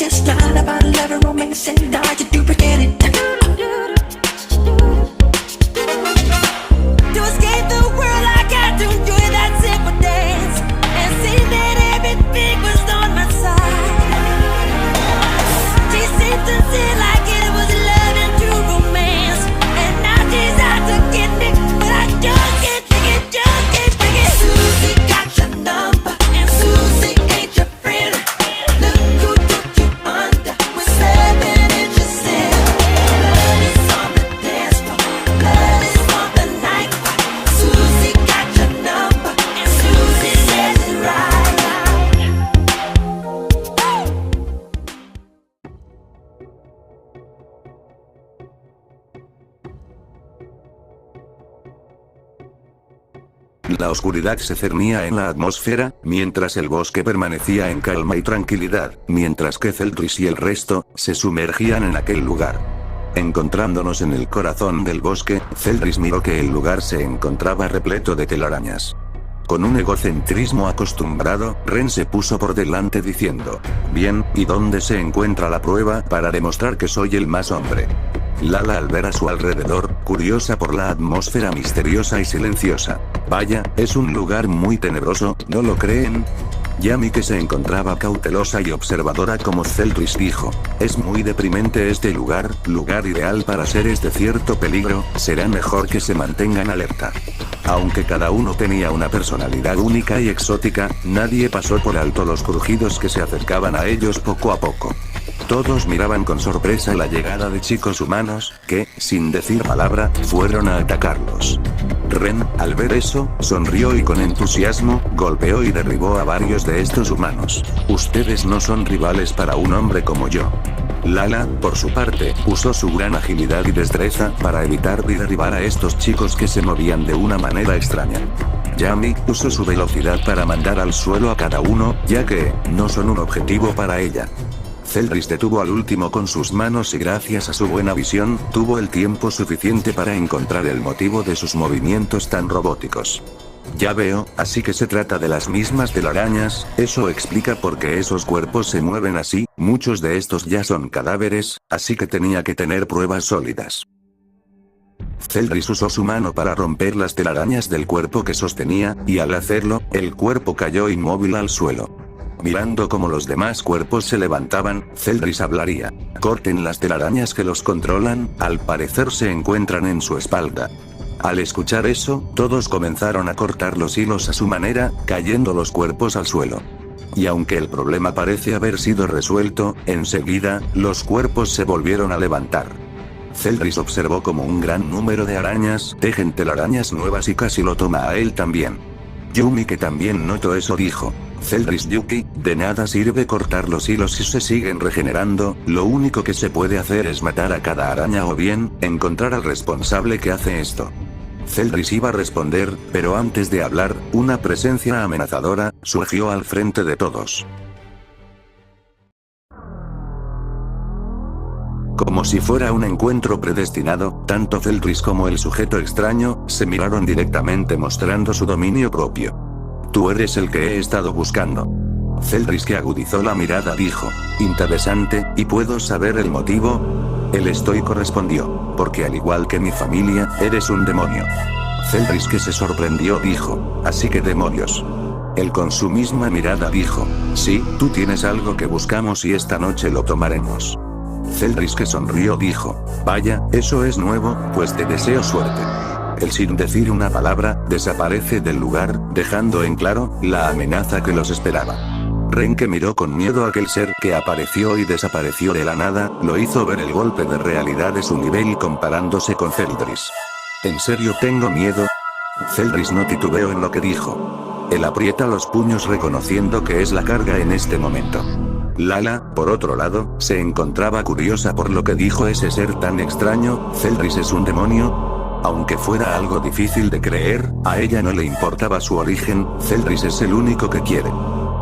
just not about love and romance and all you do forget it. To escape the world I got to enjoy that simple dance and see that everything was on my side. She seemed to see like it was love and true romance, and now she's out to get me, but I just can't take it, just can't take it. Susie got your number and Susie ain't your friend. Look who took you under with 7 inches in. Blood is on the dance floor, blood is on the night. Susie got your number and Susie says it's right. La oscuridad se cernía en la atmósfera, mientras el bosque permanecía en calma y tranquilidad, mientras que Celdris y el resto se sumergían en aquel lugar. Encontrándonos en el corazón del bosque, Celdris miró que el lugar se encontraba repleto de telarañas. Con un egocentrismo acostumbrado, Ren se puso por delante diciendo: bien, ¿y dónde se encuentra la prueba para demostrar que soy el más hombre? Lala, al ver a su alrededor, curiosa por la atmósfera misteriosa y silenciosa. Vaya, es un lugar muy tenebroso, ¿no lo creen? Yami, que se encontraba cautelosa y observadora como Celdris, dijo: es muy deprimente este lugar ideal para seres de cierto peligro, será mejor que se mantengan alerta. Aunque cada uno tenía una personalidad única y exótica, nadie pasó por alto los crujidos que se acercaban a ellos poco a poco. Todos miraban con sorpresa la llegada de chicos humanos, que, sin decir palabra, fueron a atacarlos. Ren, al ver eso, sonrió y con entusiasmo, golpeó y derribó a varios de estos humanos. Ustedes no son rivales para un hombre como yo. Lala, por su parte, usó su gran agilidad y destreza para evitar y derribar a estos chicos que se movían de una manera extraña. Yami usó su velocidad para mandar al suelo a cada uno, ya que no son un objetivo para ella. Celdris detuvo al último con sus manos y gracias a su buena visión, tuvo el tiempo suficiente para encontrar el motivo de sus movimientos tan robóticos. Ya veo, así que se trata de las mismas telarañas, eso explica por qué esos cuerpos se mueven así, muchos de estos ya son cadáveres, así que tenía que tener pruebas sólidas. Celdris usó su mano para romper las telarañas del cuerpo que sostenía, y al hacerlo, el cuerpo cayó inmóvil al suelo. Mirando cómo los demás cuerpos se levantaban, Celdris hablaría: corten las telarañas que los controlan, al parecer se encuentran en su espalda. Al escuchar eso, todos comenzaron a cortar los hilos a su manera, cayendo los cuerpos al suelo. Y aunque el problema parece haber sido resuelto, enseguida, los cuerpos se volvieron a levantar. Celdris observó como un gran número de arañas tejen telarañas nuevas y casi lo toma a él también. Yumi, que también notó eso, dijo: Celdris Yuki, de nada sirve cortar los hilos si se siguen regenerando, lo único que se puede hacer es matar a cada araña o bien, encontrar al responsable que hace esto. Celdris iba a responder, pero antes de hablar, una presencia amenazadora surgió al frente de todos. Como si fuera un encuentro predestinado, tanto Celdris como el sujeto extraño se miraron directamente mostrando su dominio propio. Tú eres el que he estado buscando. Celdris, que agudizó la mirada, dijo: interesante, ¿y puedo saber el motivo? El estoico respondió: porque al igual que mi familia, eres un demonio. Celdris, que se sorprendió, dijo: así que demonios. Él con su misma mirada dijo: sí, tú tienes algo que buscamos y esta noche lo tomaremos. Celdris, que sonrió, dijo: vaya, eso es nuevo, pues te deseo suerte. Él, sin decir una palabra, desaparece del lugar, dejando en claro la amenaza que los esperaba. Ren, que miró con miedo a aquel ser que apareció y desapareció de la nada, lo hizo ver el golpe de realidad de su nivel comparándose con Celdris. ¿En serio tengo miedo? Celdris no titubeó en lo que dijo. Él aprieta los puños reconociendo que es la carga en este momento. Lala, por otro lado, se encontraba curiosa por lo que dijo ese ser tan extraño: ¿Celdris es un demonio? Aunque fuera algo difícil de creer, a ella no le importaba su origen, Celdris es el único que quiere.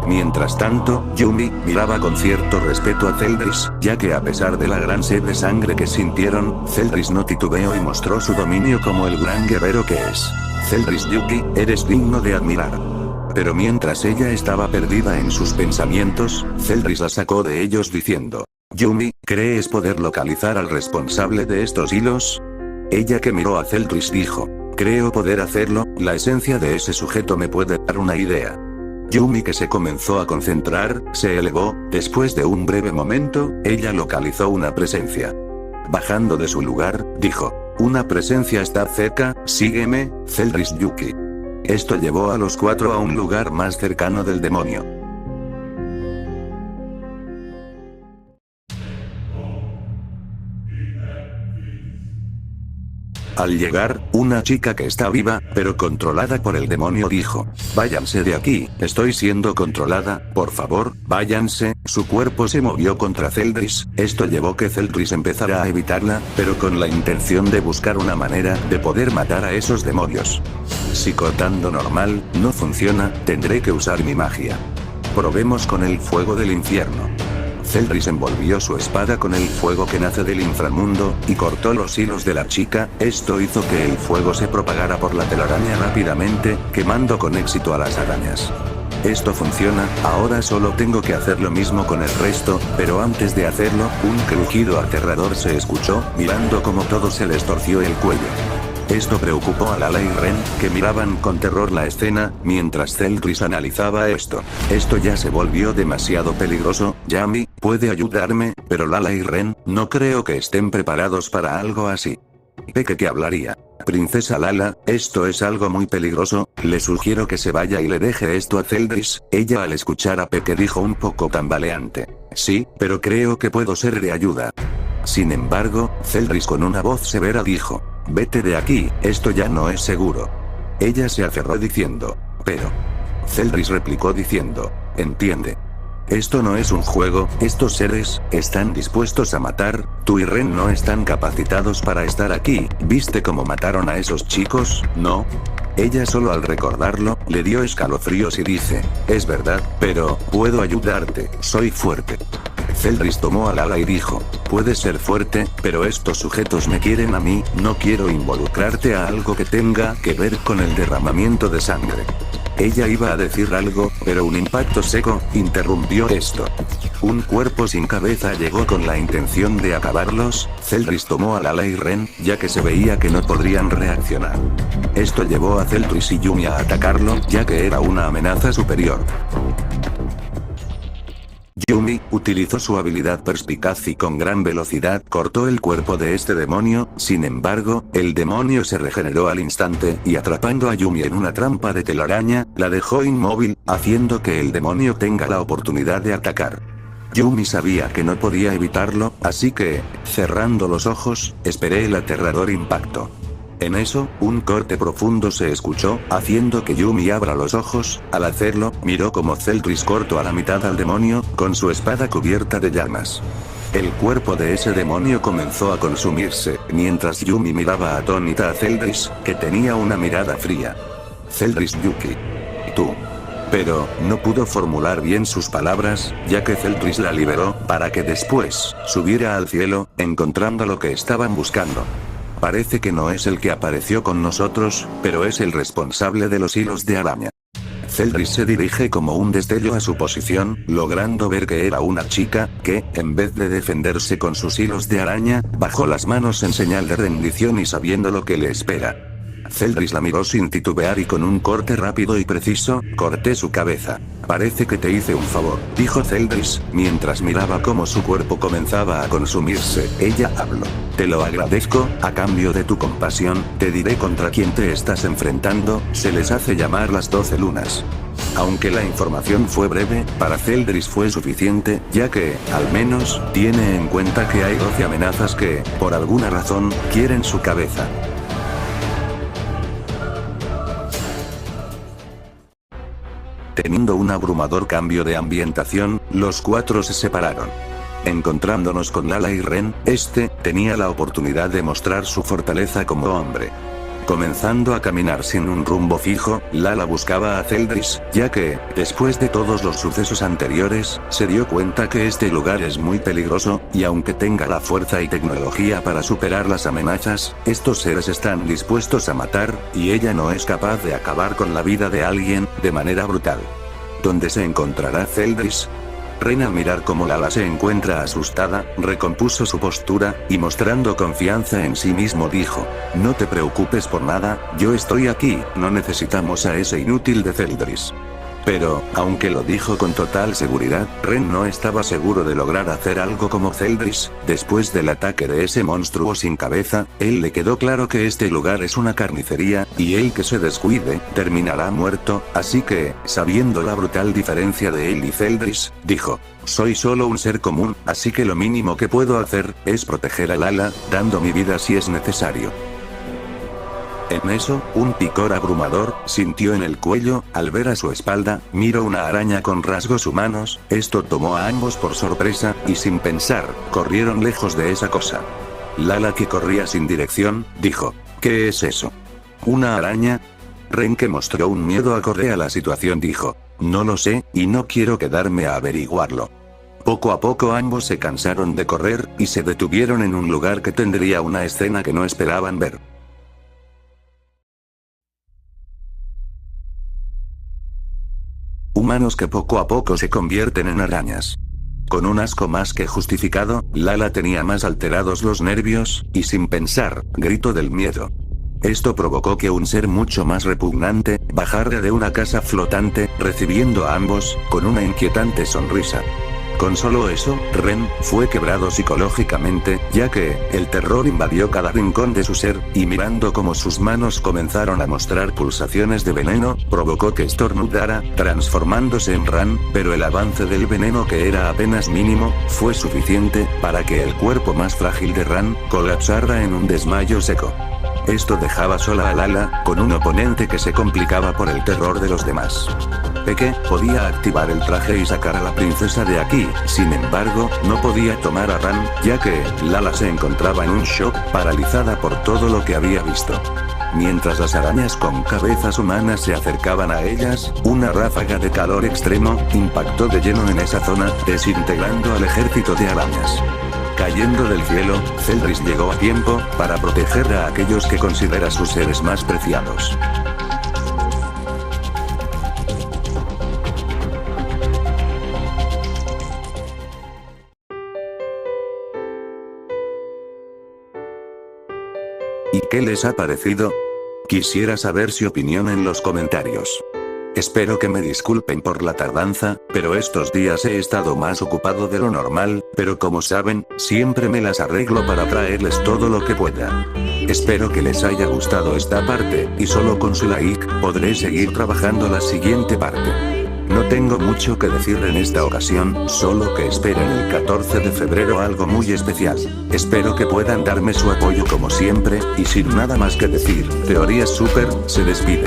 Mientras tanto, Yumi miraba con cierto respeto a Celdris, ya que a pesar de la gran sed de sangre que sintieron, Celdris no titubeó y mostró su dominio como el gran guerrero que es. Celdris Yuki, eres digno de admirar. Pero mientras ella estaba perdida en sus pensamientos, Zeldris la sacó de ellos diciendo: Yumi, ¿crees poder localizar al responsable de estos hilos? Ella, que miró a Zeldris, dijo: creo poder hacerlo, la esencia de ese sujeto me puede dar una idea. Yumi, que se comenzó a concentrar, se elevó. Después de un breve momento, ella localizó una presencia. Bajando de su lugar, dijo: una presencia está cerca, sígueme, Zeldris Yuki. Esto llevó a los cuatro a un lugar más cercano del demonio. Al llegar, una chica que está viva, pero controlada por el demonio, dijo: váyanse de aquí, estoy siendo controlada, por favor, váyanse. Su cuerpo se movió contra Zeldris. Esto llevó que Zeldris empezara a evitarla, pero con la intención de buscar una manera de poder matar a esos demonios. Si cortando normal no funciona, tendré que usar mi magia. Probemos con el fuego del infierno. Zeldris envolvió su espada con el fuego que nace del inframundo, y cortó los hilos de la chica. Esto hizo que el fuego se propagara por la telaraña rápidamente, quemando con éxito a las arañas. Esto funciona, ahora solo tengo que hacer lo mismo con el resto, pero antes de hacerlo, un crujido aterrador se escuchó, mirando cómo todo se les torció el cuello. Esto preocupó a Lala y Ren, que miraban con terror la escena, mientras Zeldris analizaba esto. Esto ya se volvió demasiado peligroso. Yami, puede ayudarme, pero Lala y Ren, no creo que estén preparados para algo así. Peke, que hablaría: princesa Lala, esto es algo muy peligroso, le sugiero que se vaya y le deje esto a Zeldris. Ella, al escuchar a Peke, dijo un poco tambaleante: sí, pero creo que puedo ser de ayuda. Sin embargo, Zeldris con una voz severa dijo: vete de aquí, esto ya no es seguro. Ella se aferró diciendo: pero... Zeldris replicó diciendo: entiende. Esto no es un juego, estos seres están dispuestos a matar, tú y Ren no están capacitados para estar aquí. ¿Viste cómo mataron a esos chicos? ¿No? Ella, solo al recordarlo, le dio escalofríos y dice: es verdad, pero puedo ayudarte, soy fuerte. Zeldris tomó a Lala y dijo: puedes ser fuerte, pero estos sujetos me quieren a mí, no quiero involucrarte a algo que tenga que ver con el derramamiento de sangre. Ella iba a decir algo, pero un impacto seco interrumpió esto. Un cuerpo sin cabeza llegó con la intención de acabarlos. Zeldris tomó a Lala y Ren, ya que se veía que no podrían reaccionar. Esto llevó a Zeldris y Yumi a atacarlo, ya que era una amenaza superior. Yumi utilizó su habilidad perspicaz y con gran velocidad cortó el cuerpo de este demonio. Sin embargo, el demonio se regeneró al instante y, atrapando a Yumi en una trampa de telaraña, la dejó inmóvil, haciendo que el demonio tenga la oportunidad de atacar. Yumi sabía que no podía evitarlo, así que, cerrando los ojos, esperé el aterrador impacto. En eso, un corte profundo se escuchó, haciendo que Yumi abra los ojos. Al hacerlo, miró como Zeldris cortó a la mitad al demonio, con su espada cubierta de llamas. El cuerpo de ese demonio comenzó a consumirse, mientras Yumi miraba atónita a Zeldris, que tenía una mirada fría. Zeldris Yuki. Tú. Pero, no pudo formular bien sus palabras, ya que Zeldris la liberó, para que después, subiera al cielo, encontrando lo que estaban buscando. Parece que no es el que apareció con nosotros, pero es el responsable de los hilos de araña. Zeldris se dirige como un destello a su posición, logrando ver que era una chica, que, en vez de defenderse con sus hilos de araña, bajó las manos en señal de rendición y sabiendo lo que le espera. Zeldris la miró sin titubear y con un corte rápido y preciso, corté su cabeza. Parece que te hice un favor, dijo Zeldris, mientras miraba cómo su cuerpo comenzaba a consumirse. Ella habló: te lo agradezco, a cambio de tu compasión, te diré contra quién te estás enfrentando, se les hace llamar las 12 lunas. Aunque la información fue breve, para Zeldris fue suficiente, ya que, al menos, tiene en cuenta que hay 12 amenazas que, por alguna razón, quieren su cabeza. Teniendo un abrumador cambio de ambientación, los cuatro se separaron. Encontrándonos con Lala y Ren, este tenía la oportunidad de mostrar su fortaleza como hombre. Comenzando a caminar sin un rumbo fijo, Lala buscaba a Zeldris, ya que, después de todos los sucesos anteriores, se dio cuenta que este lugar es muy peligroso, y aunque tenga la fuerza y tecnología para superar las amenazas, estos seres están dispuestos a matar, y ella no es capaz de acabar con la vida de alguien, de manera brutal. ¿Dónde se encontrará Zeldris? Ren, al mirar cómo Lala se encuentra asustada, recompuso su postura, y mostrando confianza en sí mismo dijo: no te preocupes por nada, yo estoy aquí, no necesitamos a ese inútil de Zeldris. Pero, aunque lo dijo con total seguridad, Ren no estaba seguro de lograr hacer algo como Zeldris. Después del ataque de ese monstruo sin cabeza, él le quedó claro que este lugar es una carnicería, y el que se descuide, terminará muerto, así que, sabiendo la brutal diferencia de él y Zeldris, dijo: soy solo un ser común, así que lo mínimo que puedo hacer, es proteger a Lala, dando mi vida si es necesario. En eso, un picor abrumador sintió en el cuello. Al ver a su espalda, miró una araña con rasgos humanos. Esto tomó a ambos por sorpresa, y sin pensar, corrieron lejos de esa cosa. Lala, que corría sin dirección, dijo: ¿qué es eso? ¿Una araña? Ren, que mostró un miedo acorde a la situación, dijo: no lo sé, y no quiero quedarme a averiguarlo. Poco a poco ambos se cansaron de correr, y se detuvieron en un lugar que tendría una escena que no esperaban ver. Humanos que poco a poco se convierten en arañas. Con un asco más que justificado, Lala tenía más alterados los nervios, y sin pensar, gritó del miedo. Esto provocó que un ser mucho más repugnante bajara de una casa flotante, recibiendo a ambos con una inquietante sonrisa. Con solo eso, Ren fue quebrado psicológicamente, ya que el terror invadió cada rincón de su ser, y mirando cómo sus manos comenzaron a mostrar pulsaciones de veneno, provocó que estornudara, transformándose en Ran, pero el avance del veneno, que era apenas mínimo, fue suficiente para que el cuerpo más frágil de Ran colapsara en un desmayo seco. Esto dejaba sola a Lala, con un oponente que se complicaba por el terror de los demás. Peque podía activar el traje y sacar a la princesa de aquí, sin embargo, no podía tomar a Ran, ya que Lala se encontraba en un shock, paralizada por todo lo que había visto. Mientras las arañas con cabezas humanas se acercaban a ellas, una ráfaga de calor extremo impactó de lleno en esa zona, desintegrando al ejército de arañas. Cayendo del cielo, Zeldris llegó a tiempo para proteger a aquellos que considera sus seres más preciados. ¿Y qué les ha parecido? Quisiera saber su opinión en los comentarios. Espero que me disculpen por la tardanza, pero estos días he estado más ocupado de lo normal, pero como saben, siempre me las arreglo para traerles todo lo que pueda. Espero que les haya gustado esta parte, y solo con su like, podré seguir trabajando la siguiente parte. No tengo mucho que decir en esta ocasión, solo que esperen el 14 de febrero algo muy especial. Espero que puedan darme su apoyo como siempre, y sin nada más que decir, Teorías Super se despide.